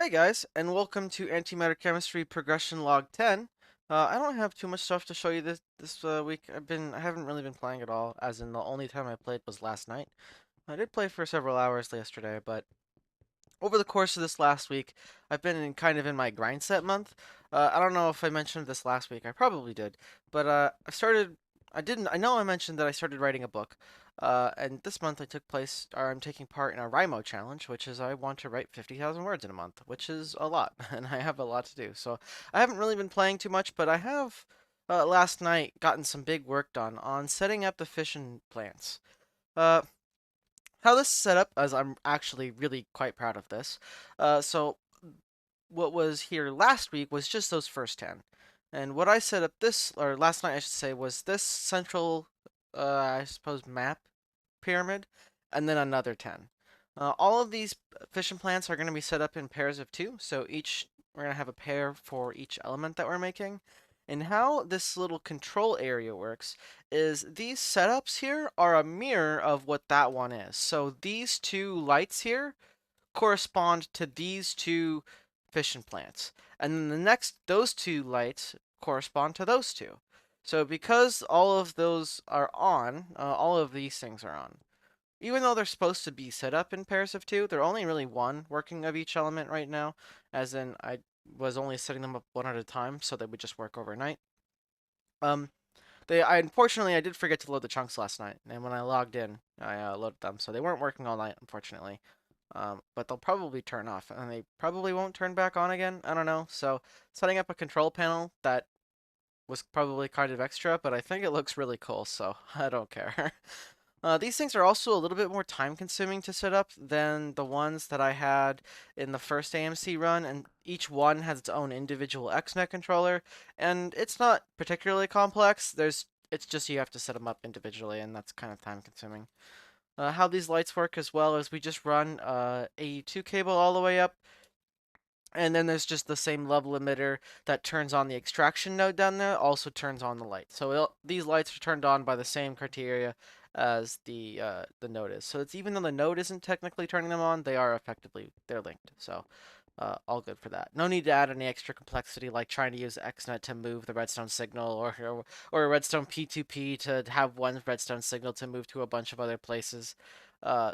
Hey guys, and welcome to Antimatter Chemistry Progression Log 10. I don't have too much stuff to show you this week. I haven't really been playing at all, as in the only time I played was last night. I did play for several hours yesterday, but over the course of this last week, I've been in my grind set month. I don't know if I mentioned this last week. I probably did, but I started. I didn't. I know I mentioned that I started writing a book. And this month I'm taking part in a Rimo challenge, which is I want to write 50,000 words in a month, which is a lot, and I have a lot to do. So I haven't really been playing too much, but I have last night gotten some big work done on setting up the fission plants. Uh, how this is set up, as I'm actually really quite proud of this. So what was here last week was just those first 10. And what I set up or last night I should say, was this central, I suppose, map pyramid, and then another 10. All of these fission plants are going to be set up in pairs of two, so we're going to have a pair for each element that we're making. And how this little control area works is these setups here are a mirror of what that one is. So these two lights here correspond to these two fission plants. And then those two lights correspond to those two. So because all of those are on, all of these things are on. Even though they're supposed to be set up in pairs of two, they're only really one working of each element right now, as in I was only setting them up one at a time so they would just work overnight. Um, unfortunately I did forget to load the chunks last night, and when I logged in, I loaded them, so they weren't working all night, unfortunately. But they'll probably turn off, and they probably won't turn back on again. I don't know. So setting up a control panel that was probably kind of extra, but I think it looks really cool, so I don't care. These things are also a little bit more time consuming to set up than the ones that I had in the first AMC run, and each one has its own individual XNet controller, and it's not particularly complex. It's just you have to set them up individually, and that's kind of time consuming. How these lights work as well is we just run a 2 cable all the way up, and then there's just the same level emitter that turns on the extraction node down there, also turns on the light. So these lights are turned on by the same criteria as the node is. So it's even though the node isn't technically turning them on, they're linked. So all good for that. No need to add any extra complexity like trying to use XNet to move the redstone signal, or a redstone P2P to have one redstone signal to move to a bunch of other places. Uh,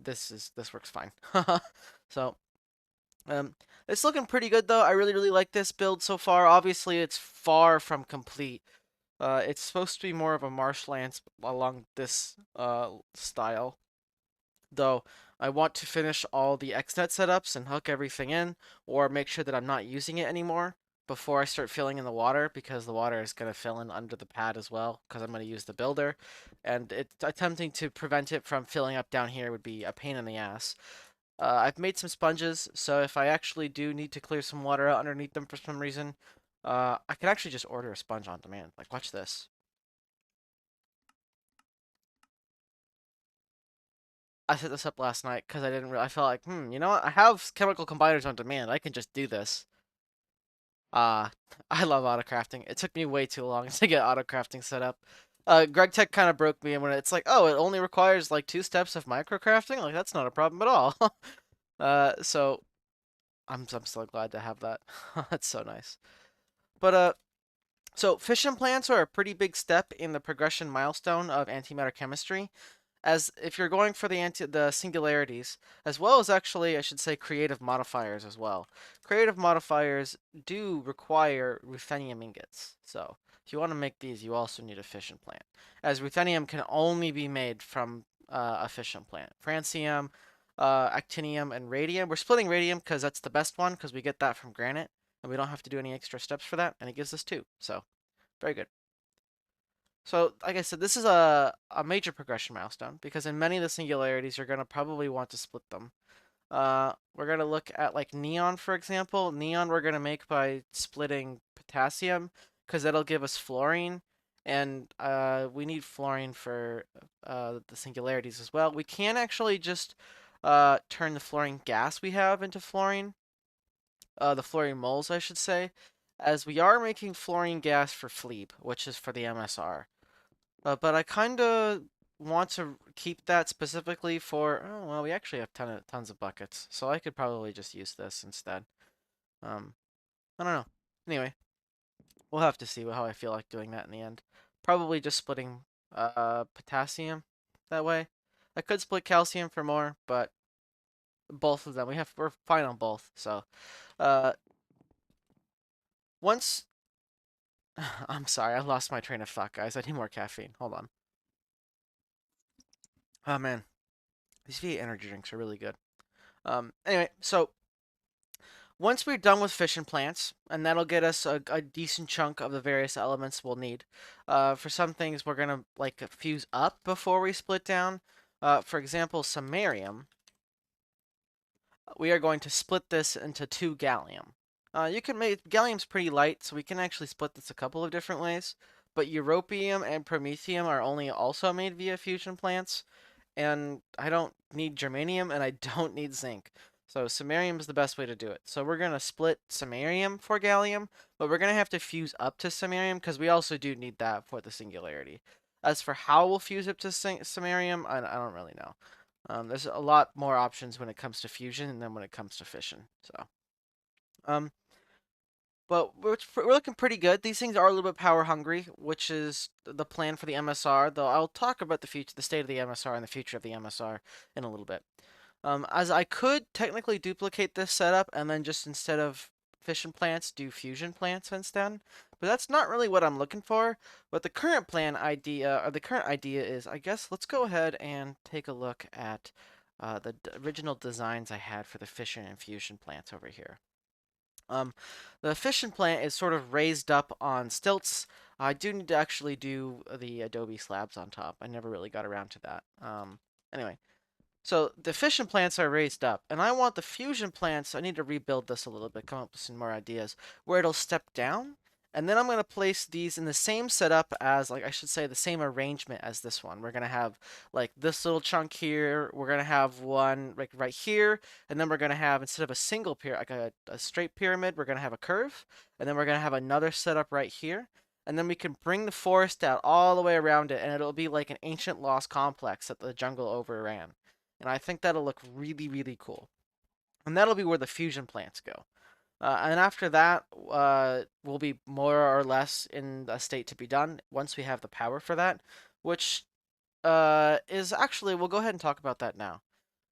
this works fine. So um, it's looking pretty good though. I really like this build so far. Obviously, it's far from complete. It's supposed to be more of a marshlands along this style, though. I want to finish all the XNet setups and hook everything in, or make sure that I'm not using it anymore before I start filling in the water, because the water is going to fill in under the pad as well, because I'm going to use the builder, and attempting to prevent it from filling up down here would be a pain in the ass. I've made some sponges, so if I actually do need to clear some water out underneath them for some reason, I can actually just order a sponge on demand. Like, watch this. I set this up last night because I felt like, you know what? I have chemical combiners on demand. I can just do this. Uh, I love autocrafting. It took me way too long to get autocrafting set up. Greg Tech kind of broke me when it's like, oh, it only requires like 2 steps of microcrafting. Like, that's not a problem at all. So I'm so glad to have that. That's so nice. But so fission plants are a pretty big step in the progression milestone of antimatter chemistry, as if you're going for the singularities, as well as, actually I should say, creative modifiers as well. Creative modifiers do require ruthenium ingots. So if you want to make these, you also need a fission plant, as ruthenium can only be made from a fission plant. Francium, actinium, and radium. We're splitting radium because that's the best one, because we get that from granite, and we don't have to do any extra steps for that, and it gives us two. So very good. So, like I said, this is a major progression milestone, because in many of the singularities, you're going to probably want to split them. We're going to look at like neon, for example. Neon we're going to make by splitting potassium, because that'll give us fluorine. And we need fluorine for the singularities as well. We can actually just turn the fluorine gas we have into fluorine, the fluorine moles, I should say, as we are making fluorine gas for Fleep, which is for the MSR. But I kind of want to keep that specifically for, oh, well, we actually have tons of buckets, so I could probably just use this instead. Um, I don't know. Anyway, we'll have to see how I feel like doing that in the end. Probably just splitting potassium that way. I could split calcium for more, but both of them we're fine on both. So uh once I'm sorry, I lost my train of thought, guys. I need more caffeine. Hold on. Oh man, these V8 energy drinks are really good. Anyway, so once we're done with fission plants, and that'll get us a decent chunk of the various elements we'll need. For some things, we're gonna like fuse up before we split down. For example, samarium, we are going to split this into 2 gallium. You can make gallium's pretty light, so we can actually split this a couple of different ways. But europium and promethium are only also made via fusion plants, and I don't need germanium and I don't need zinc. So samarium is the best way to do it. So we're gonna split samarium for gallium, but we're gonna have to fuse up to samarium because we also do need that for the singularity. As for how we'll fuse up to samarium, I don't really know. There's a lot more options when it comes to fusion than when it comes to fission. So, um, but we're looking pretty good. These things are a little bit power hungry, which is the plan for the MSR. Though I'll talk about the state of the MSR, and the future of the MSR in a little bit. As I could technically duplicate this setup and then just instead of fission plants, do fusion plants instead. But that's not really what I'm looking for. What the current plan idea, or the current idea is, I guess let's go ahead and take a look at the original designs I had for the fission and fusion plants over here. Um, the fission plant is sort of raised up on stilts. I do need to actually do the adobe slabs on top. I never really got around to that. Anyway, so the fission plants are raised up, and I want the fusion plants. I need to rebuild this a little bit, come up with some more ideas where it'll step down, and then I'm going to place these in the same setup as, like, I should say, the same arrangement as this one. We're going to have like this little chunk here. We're going to have one like right here, and then we're going to have, instead of a single pyramid, like a straight pyramid, we're going to have a curve, and then we're going to have another setup right here. And then we can bring the forest out all the way around it, and it'll be like an ancient lost complex that the jungle overran. And I think that'll look really, really cool. And that'll be where the fusion plants go. And after that, we'll be more or less in a state to be done once we have the power for that, which is actually, we'll go ahead and talk about that now.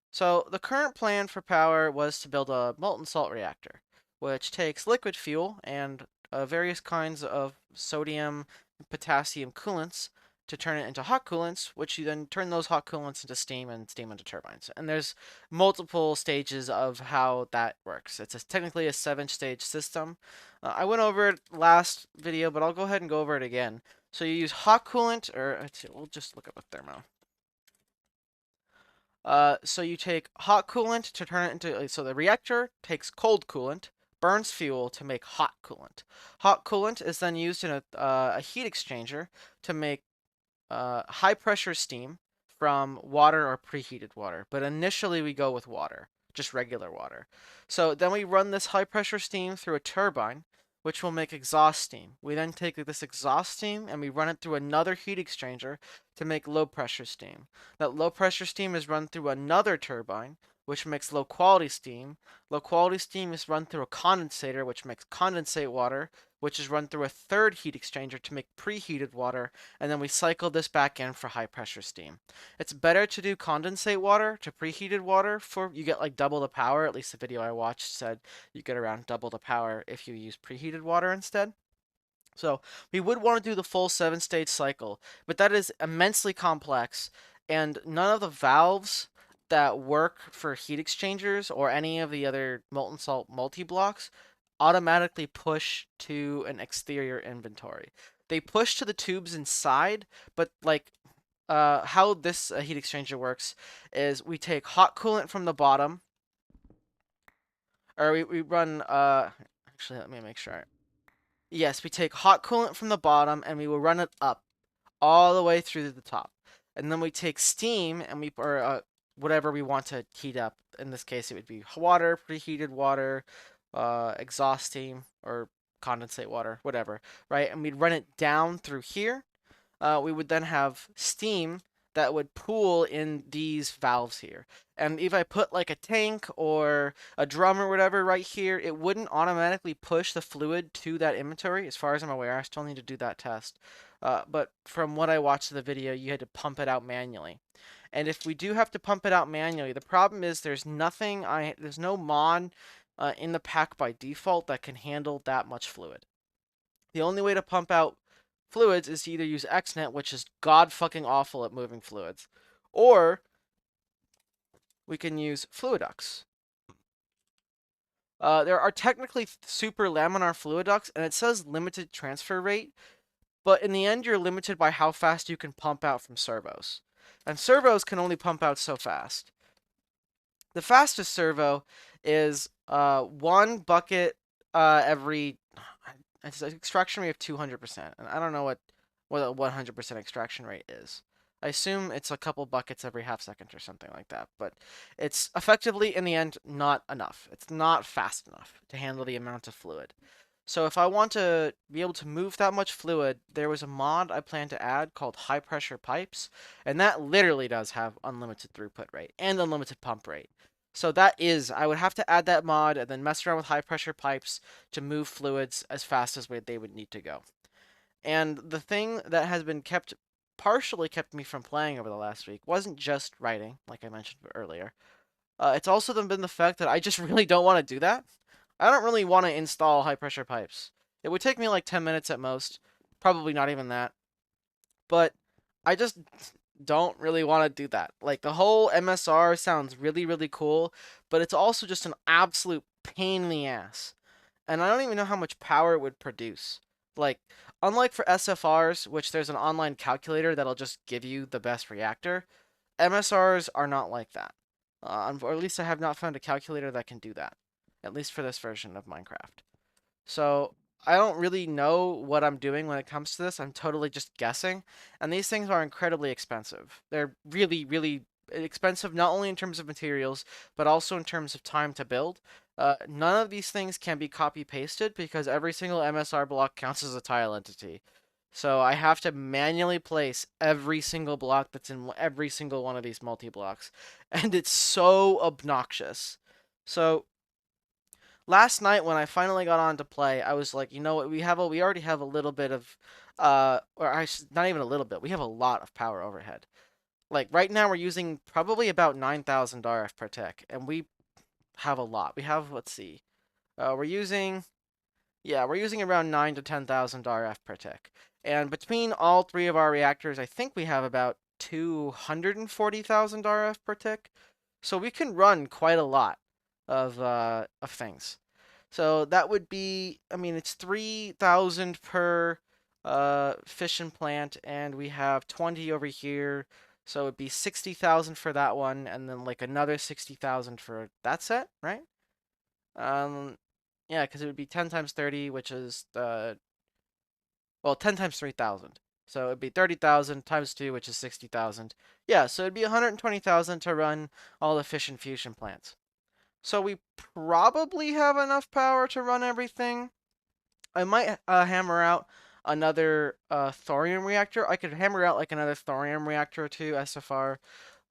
So the current plan for power was to build a molten salt reactor, which takes liquid fuel and various kinds of sodium and potassium coolants to turn it into hot coolants, which you then turn those hot coolants into steam and steam into turbines. And there's multiple stages of how that works. It's technically a 7-stage system. I went over it last video, but I'll go ahead and go over it again. So you use hot coolant, or we'll just look up a thermo. So you take hot coolant to turn it into, so the reactor takes cold coolant, burns fuel to make hot coolant. Hot coolant is then used in a heat exchanger to make high pressure steam from water or preheated water. But initially we go with water, just regular water. So then we run this high pressure steam through a turbine, which will make exhaust steam. We then take this exhaust steam and we run it through another heat exchanger to make low pressure steam. That low pressure steam is run through another turbine, which makes low quality steam. Low quality steam is run through a condensator, which makes condensate water, which is run through a third heat exchanger to make preheated water, and then we cycle this back in for high pressure steam. It's better to do condensate water to preheated water for you get like double the power. At least the video I watched said you get around double the power if you use preheated water instead. So we would want to do the full 7-stage cycle, but that is immensely complex, and none of the valves that work for heat exchangers or any of the other molten salt multi-blocks automatically push to an exterior inventory. They push to the tubes inside, but like how this heat exchanger works is we take hot coolant from the bottom, or we run, actually, let me make sure. Yes, we take hot coolant from the bottom and we will run it up all the way through to the top. And then we take steam and or whatever we want to heat up. In this case, it would be water, preheated water, exhaust steam, or condensate water, whatever, right? And we'd run it down through here. We would then have steam that would pool in these valves here. And if I put like a tank or a drum or whatever right here, it wouldn't automatically push the fluid to that inventory. As far as I'm aware, I still need to do that test. But from what I watched in the video, you had to pump it out manually. And if we do have to pump it out manually, the problem is there's no mod in the pack by default that can handle that much fluid. The only way to pump out fluids is to either use XNet, which is god fucking awful at moving fluids, or we can use Fluidux. There are technically super laminar Fluidux, and it says limited transfer rate, but in the end, you're limited by how fast you can pump out from servos. And servos can only pump out so fast. The fastest servo is one bucket every. It's an extraction rate of 200%, and I don't know what a 100% extraction rate is. I assume it's a couple buckets every half second or something like that, but it's effectively in the end not enough. It's not fast enough to handle the amount of fluid. So if I want to be able to move that much fluid, there was a mod I plan to add called high pressure pipes, and that literally does have unlimited throughput rate and unlimited pump rate. So I would have to add that mod and then mess around with high pressure pipes to move fluids as fast as they would need to go. And the thing that has been partially kept me from playing over the last week wasn't just writing, like I mentioned earlier. It's also been the fact that I just really don't want to do that. I don't really want to install high pressure pipes. It would take me like 10 minutes at most, probably not even that. But I just don't really want to do that. Like the whole MSR sounds really, really cool, but it's also just an absolute pain in the ass. And I don't even know how much power it would produce. Like, unlike for SFRs, which there's an online calculator that'll just give you the best reactor, MSRs are not like that. Or at least I have not found a calculator that can do that. At least for this version of Minecraft. So I don't really know what I'm doing when it comes to this. I'm totally just guessing. And these things are incredibly expensive. They're really, really expensive, not only in terms of materials, but also in terms of time to build. None of these things can be copy pasted because every single MSR block counts as a tile entity. So I have to manually place every single block that's in every single one of these multi blocks. And it's so obnoxious. So last night when I finally got on to play, I was like, you know what, we already have a little bit of not even a little bit. We have a lot of power overhead. Like right now we're using probably about 9,000 RF per tick, and we have a lot. We have, let's see. We're using we're using around 9 to 10,000 RF per tick. And between all three of our reactors, I think we have about 240,000 RF per tick. So we can run quite a lot of things. So that would be, I mean, it's 3,000 per fission plant, and we have 20 over here. So it'd be 60,000 for that one, and then like another 60,000 for that set, right? Um, yeah, because it would be 10 times 30, which is 10 times 3,000. So it'd be 30,000 times 2, which is 60,000. Yeah, so it'd be 120,000 to run all the fission fusion plants. So we probably have enough power to run everything. I might hammer out another thorium reactor. I could hammer out like another thorium reactor or two, SFR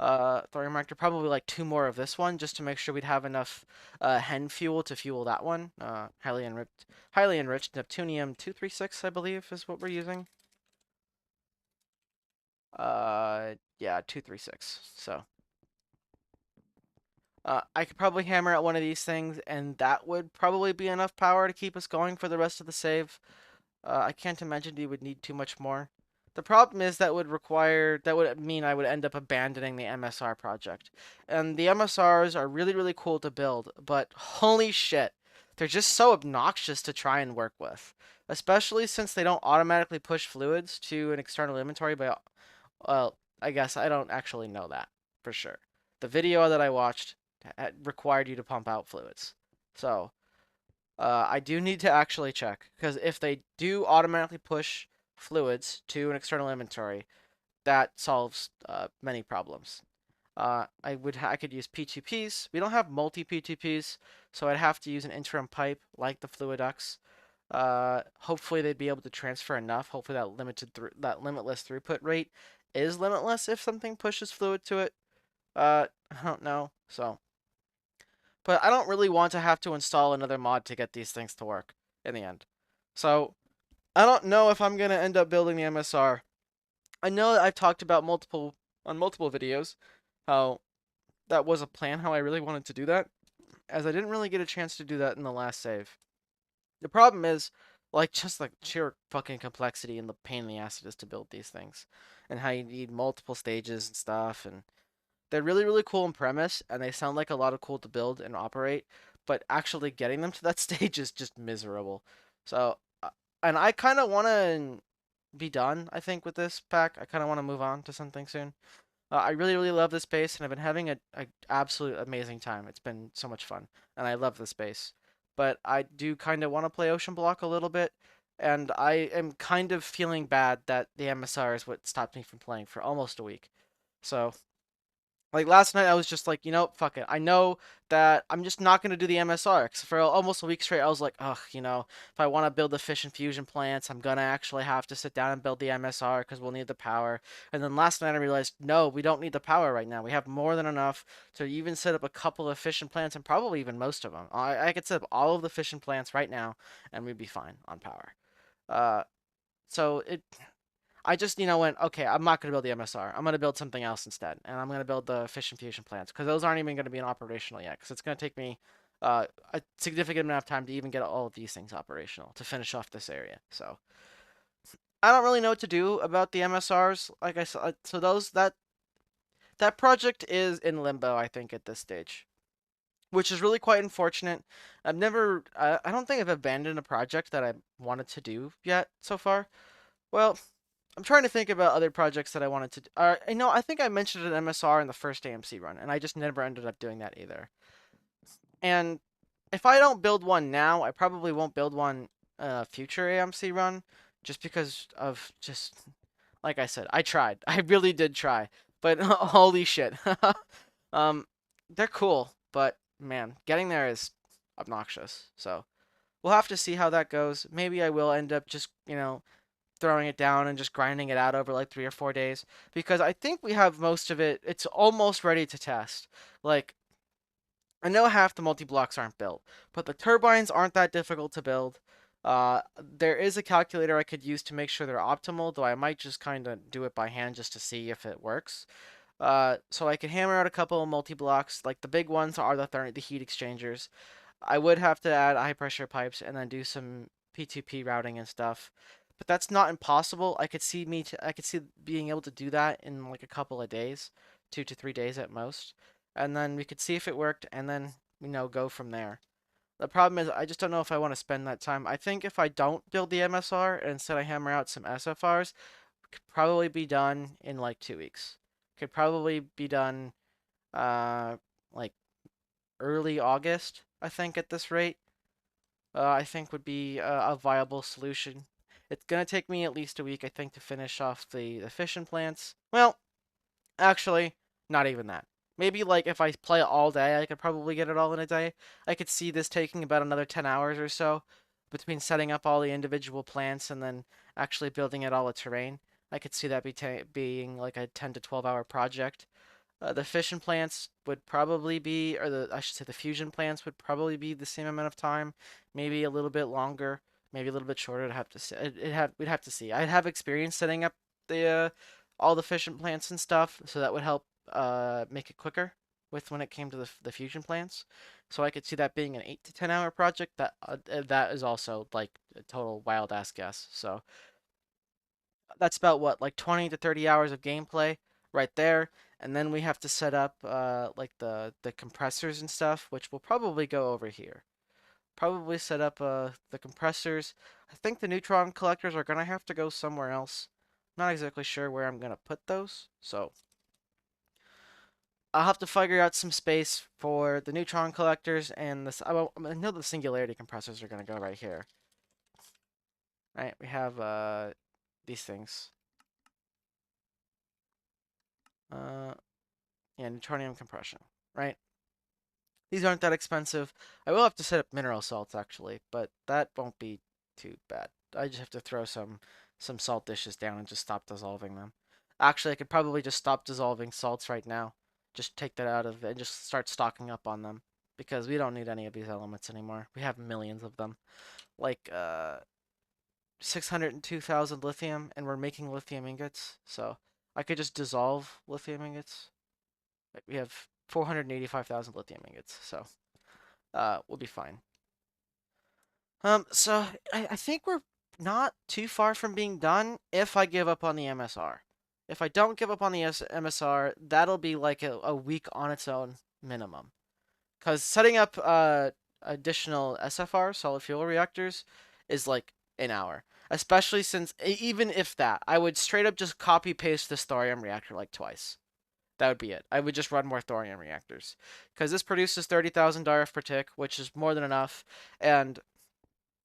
thorium reactor. Probably like two more of this one just to make sure we'd have enough hen fuel to fuel that one. Highly enriched Neptunium 236, I believe, is what we're using. Yeah, 236. So. I could probably hammer out one of these things, and that would probably be enough power to keep us going for the rest of the save. I can't imagine you would need too much more. The problem is that would mean I would end up abandoning the MSR project. And the MSRs are really, really cool to build, but holy shit, they're just so obnoxious to try and work with. Especially since they don't automatically push fluids to an external inventory by, well, I guess I don't actually know that for sure. The video that I watched required you to pump out fluids. So, I do need to actually check, because if they do automatically push fluids to an external inventory, that solves many problems. I could use P2Ps. We don't have multi P2Ps, so I'd have to use an interim pipe like the Fluidux. Hopefully they'd be able to transfer enough. Hopefully that limitless throughput rate is limitless if something pushes fluid to it. I don't know. So, but I don't really want to have to install another mod to get these things to work in the end. So, I don't know if I'm gonna end up building the MSR. I know that I've talked about multiple videos how that was a plan, how I really wanted to do that, as I didn't really get a chance to do that in the last save. The problem is, like, just like sheer fucking complexity and the pain in the ass it is to build these things, and how you need multiple stages and stuff, and they're really, really cool in premise, and they sound like a lot of cool to build and operate, but actually getting them to that stage is just miserable. So, and I kind of want to be done, I think, with this pack. I kind of want to move on to something soon. I really, really love this space, and I've been having a absolute amazing time. It's been so much fun, and I love the space. But I do kind of want to play Ocean Block a little bit, and I am kind of feeling bad that the MSR is what stopped me from playing for almost a week. So like last night, I was just like, fuck it. I know that I'm just not gonna do the MSR. 'Cause for almost a week straight, I was like, ugh, if I want to build the fission fusion plants, I'm gonna actually have to sit down and build the MSR because we'll need the power. And then last night, I realized, no, we don't need the power right now. We have more than enough to even set up a couple of fission plants and probably even most of them. I could set up all of the fission plants right now, and we'd be fine on power. Uh, so I just, went, okay, I'm not going to build the MSR. I'm going to build something else instead. And I'm going to build the fission fusion plants because those aren't even going to be operational yet because it's going to take me a significant amount of time to even get all of these things operational to finish off this area. So I don't really know what to do about the MSRs. Like I said, so that project is in limbo, I think, at this stage, which is really quite unfortunate. I don't think I've abandoned a project that I wanted to do yet so far. Well, I'm trying to think about other projects that I wanted to. I think I mentioned an MSR in the first AMC run, and I just never ended up doing that either. And if I don't build one now, I probably won't build one future AMC run, just because of just like I said, I tried. I really did try, but holy shit, um, they're cool, but man, getting there is obnoxious. So we'll have to see how that goes. Maybe I will end up just throwing it down and just grinding it out over like 3 or 4 days because I think we have most of it. It's almost ready to test. Like, I know half the multi blocks aren't built, but the turbines aren't that difficult to build. There is a calculator I could use to make sure they're optimal, though I might just kind of do it by hand just to see if it works. So I could hammer out a couple of multi blocks. Like the big ones are the heat exchangers. I would have to add high pressure pipes and then do some P2P routing and stuff. But that's not impossible. I could see being able to do that in like a couple of days, 2 to 3 days at most. And then we could see if it worked and then, go from there. The problem is I just don't know if I want to spend that time. I think if I don't build the MSR and instead I hammer out some SFRs, could probably be done in like 2 weeks. Could probably be done like early August, I think, at this rate. I think would be a viable solution. It's gonna take me at least a week, I think, to finish off the fission plants. Well, actually, not even that. Maybe like if I play all day, I could probably get it all in a day. I could see this taking about another 10 hours or so between setting up all the individual plants and then actually building it all a terrain. I could see that being like a 10 to 12 hour project. The fission plants would probably be, or I should say, the fusion plants would probably be the same amount of time, maybe a little bit longer, maybe a little bit shorter. I'd have to see. We'd have to see. I'd have experience setting up the all the fission plants and stuff, so that would help make it quicker with when it came to the fusion plants. So I could see that being an 8 to 10 hour project. That is also like a total wild ass guess. So that's about what, like 20 to 30 hours of gameplay right there. And then we have to set up like the compressors and stuff, which we'll probably go over here. Probably set up the compressors. I think the neutron collectors are gonna have to go somewhere else. I'm not exactly sure where I'm gonna put those, so I'll have to figure out some space for the neutron collectors and this. I know the singularity compressors are gonna go right here. Right, we have these things. Uh, yeah, neutronium compression, right? These aren't that expensive. I will have to set up mineral salts actually, but that won't be too bad. I just have to throw some salt dishes down and just stop dissolving them. Actually, I could probably just stop dissolving salts right now. Just take that out of it and just start stocking up on them because we don't need any of these elements anymore. We have millions of them. Like 602,000 lithium, and we're making lithium ingots. So I could just dissolve lithium ingots. We have 485,000 lithium ingots, so we'll be fine. So I think we're not too far from being done if I give up on the MSR. If I don't give up on the MSR, that'll be like a week on its own minimum. Because setting up additional SFR, solid fuel reactors, is like an hour. Especially since, even if that, I would straight up just copy paste this thorium reactor like twice. That would be it. I would just run more thorium reactors. Because this produces 30,000 DARF per tick, which is more than enough. And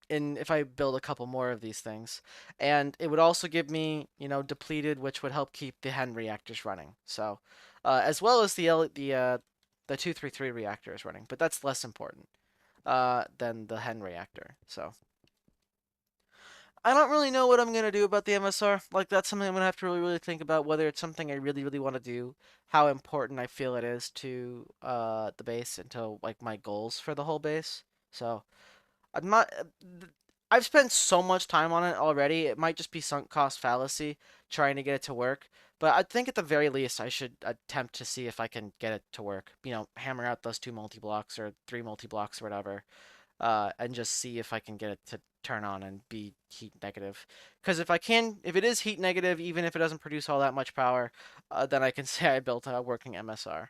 if I build a couple more of these things, and it would also give me, depleted, which would help keep the hen reactors running. So, as well as the 233 reactors running, but that's less important than the hen reactor. So I don't really know what I'm gonna do about the MSR. Like that's something I'm gonna have to really think about whether it's something I really want to do, how important I feel it is to the base and to like my goals for the whole base. So I'm not. I've spent so much time on it already. It might just be sunk cost fallacy trying to get it to work. But I think at the very least, I should attempt to see if I can get it to work. Hammer out those 2 multi-blocks or 3 multi-blocks or whatever, and just see if I can get it to turn on and be heat negative. Because if it is heat negative, even if it doesn't produce all that much power, then I can say I built a working MSR.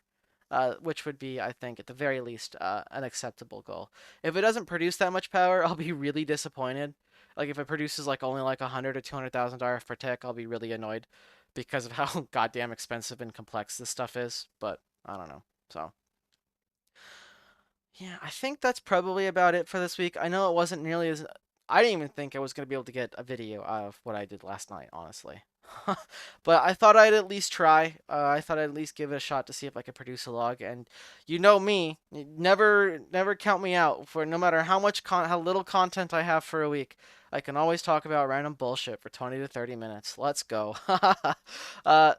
Which would be, I think, at the very least, an acceptable goal. If it doesn't produce that much power, I'll be really disappointed. Like if it produces like only like 100 or 200,000 RF per tick, I'll be really annoyed because of how goddamn expensive and complex this stuff is. But I don't know. So yeah, I think that's probably about it for this week. I know it wasn't nearly as. I didn't even think I was going to be able to get a video of what I did last night, honestly. But I thought I'd at least try. I thought I'd at least give it a shot to see if I could produce a log. And you know me, never count me out for no matter how little content I have for a week. I can always talk about random bullshit for 20 to 30 minutes. Let's go.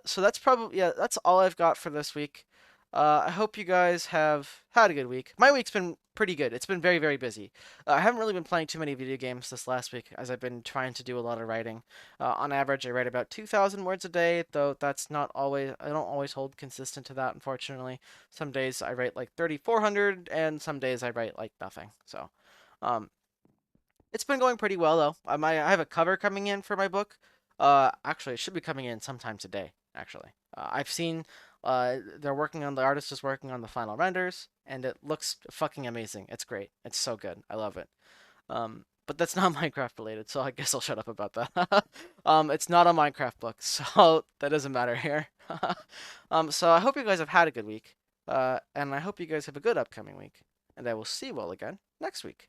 So that's probably, yeah, that's all I've got for this week. I hope you guys have had a good week. My week's been pretty good. It's been very, very busy. I haven't really been playing too many video games this last week as I've been trying to do a lot of writing. On average, I write about 2,000 words a day, though that's not always, I don't always hold consistent to that, unfortunately. Some days I write like 3,400, and some days I write like nothing. So, um, it's been going pretty well though. I have a cover coming in for my book. Actually, it should be coming in sometime today. Actually, I've seen. The artist is working on the final renders, and it looks fucking amazing. It's great. It's so good. I love it. But that's not Minecraft related, so I guess I'll shut up about that. It's not a Minecraft book, so that doesn't matter here. So I hope you guys have had a good week. And I hope you guys have a good upcoming week. And I will see you all again next week.